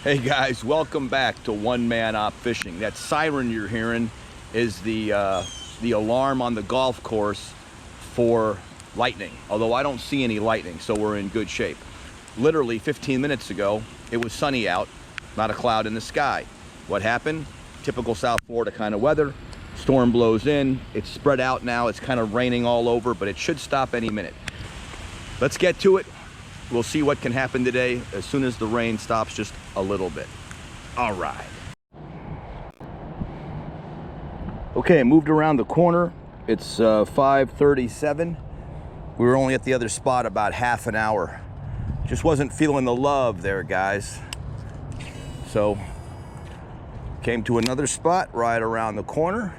Hey guys, welcome back to One Man Op Fishing. That siren you're hearing is the alarm on the golf course for lightning. Although I don't see any lightning, so we're in good shape. Literally 15 minutes ago, it was sunny out, not a cloud in the sky. What happened? Typical South Florida kind of weather. Storm blows in, it's spread out now, it's kind of raining all over, but it should stop any minute. Let's get to it. We'll see what can happen today as soon as the rain stops just a little bit. All right. Okay, moved around the corner. It's 5:37. We were only at the other spot about half an hour. Just wasn't feeling the love there, guys. So, came to another spot right around the corner.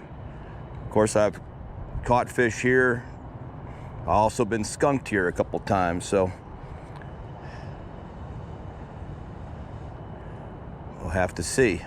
Of course, I've caught fish here. I've also been skunked here a couple times, so we'll have to see.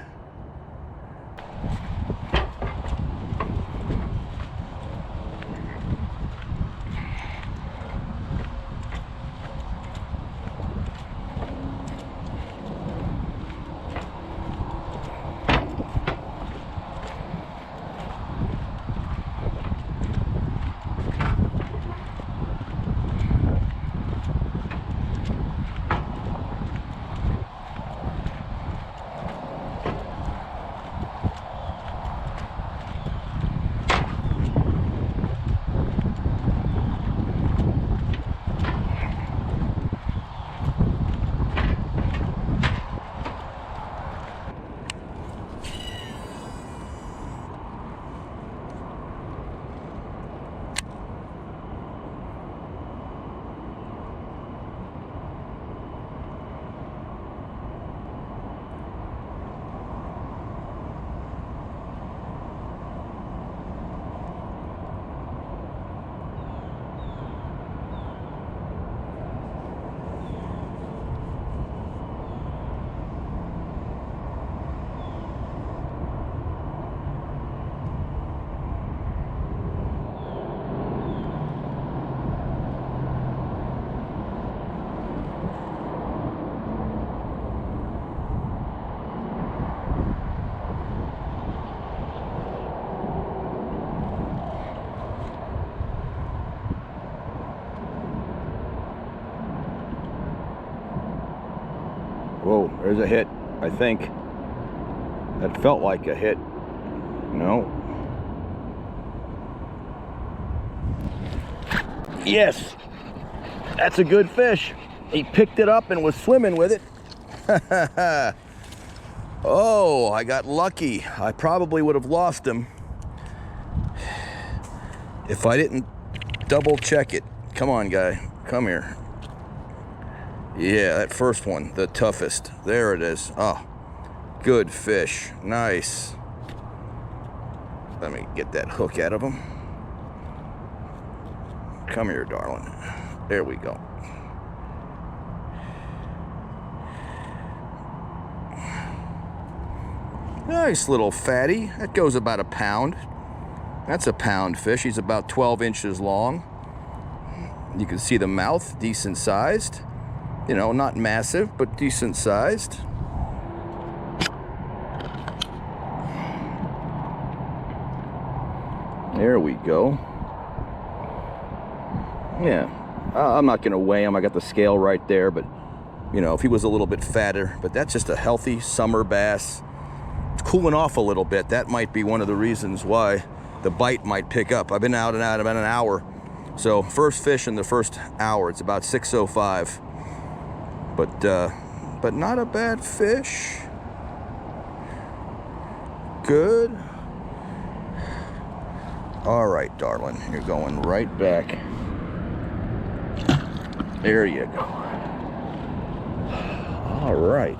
Whoa, there's a hit, I think. That felt like a hit. No. Yes, that's a good fish. He picked it up and was swimming with it. Oh, I got lucky. I probably would have lost him if I didn't double check it. Come on, guy, come here. Yeah, that first one, the toughest. There it is. Oh, good fish. Nice. Let me get that hook out of him. Come here, darling. There we go. Nice little fatty. That goes about a pound. That's a pound fish. He's about 12 inches long. You can see the mouth, decent sized. You know, not massive, but decent sized. There we go. Yeah, I'm not gonna weigh him. I got the scale right there, but you know, if he was a little bit fatter, but that's just a healthy summer bass. It's cooling off a little bit. That might be one of the reasons why the bite might pick up. I've been out and out about an hour. So first fish in the first hour. It's about 6:05. But not a bad fish. Good. All right, darling, you're going right back. There you go. All right.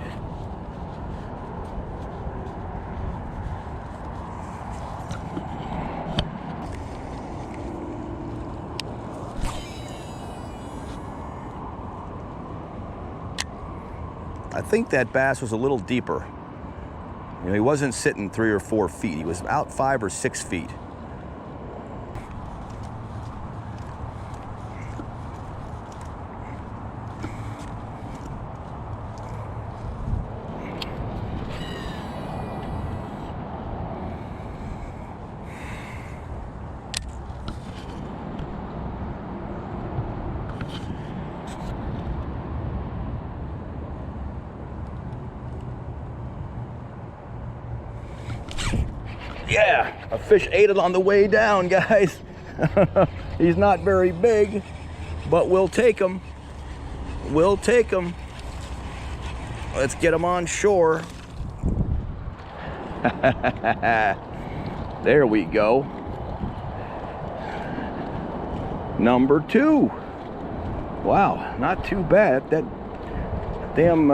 I think that bass was a little deeper. You know, he wasn't sitting 3 or 4 feet. He was out 5 or 6 feet. Yeah, a fish ate it on the way down, guys. He's not very big, but we'll take him. We'll take him. Let's get him on shore. There we go. Number 2. Wow, not too bad. That damn,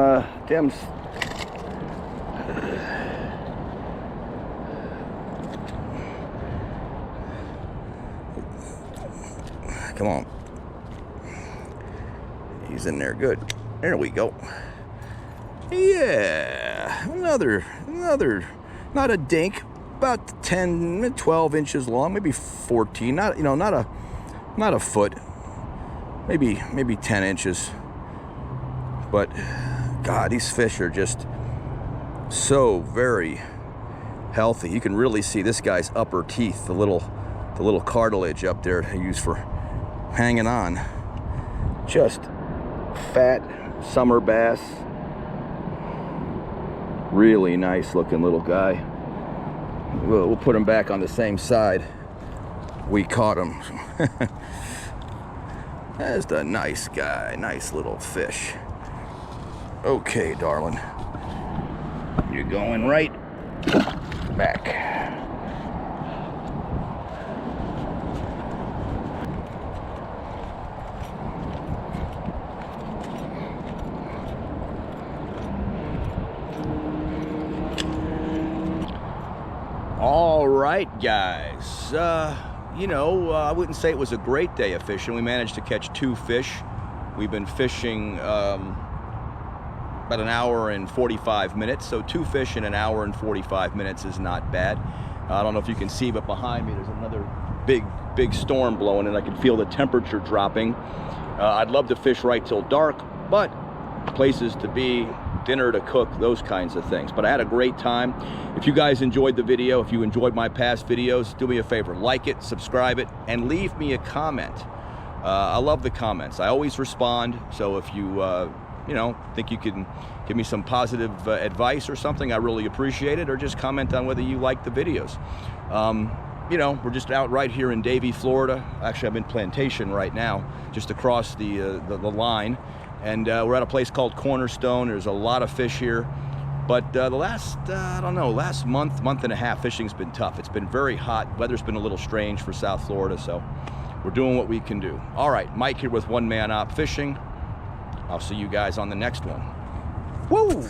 come on. He's in there good. There we go. Yeah, another, not a dink, about 10, 12 inches long, maybe 14, not, you know, not a foot, maybe 10 inches. But God, these fish are just so very healthy. You can really see this guy's upper teeth, the little cartilage up there they use for hanging on. Just fat summer bass. Really nice looking little guy. We'll put him back on the same side we caught him. That's a nice guy, nice little fish. Okay, darling, you're going right back. All right, guys, you know, I wouldn't say it was a great day of fishing. We managed to catch 2 fish. We've been fishing about an hour and 45 minutes, so 2 fish in an hour and 45 minutes is not bad. I don't know if you can see, but behind me there's another big storm blowing, and I can feel the temperature dropping. I'd love to fish right till dark, but places to be, dinner to cook, those kinds of things. But I had a great time. If you guys enjoyed the video, if you enjoyed my past videos, do me a favor, like it, subscribe it, and leave me a comment. I love the comments. I always respond, so if you you know, think you can give me some positive advice or something, I really appreciate it, or just comment on whether you like the videos. You know, we're just out right here in Davie, Florida. Actually, I'm in Plantation right now, just across the line. And we're at a place called Cornerstone. There's a lot of fish here. But the last, I don't know, last month and a half, fishing's been tough. It's been very hot. Weather's been a little strange for South Florida, so we're doing what we can do. All right, Mike here with One Man Op Fishing. I'll see you guys on the next one. Woo!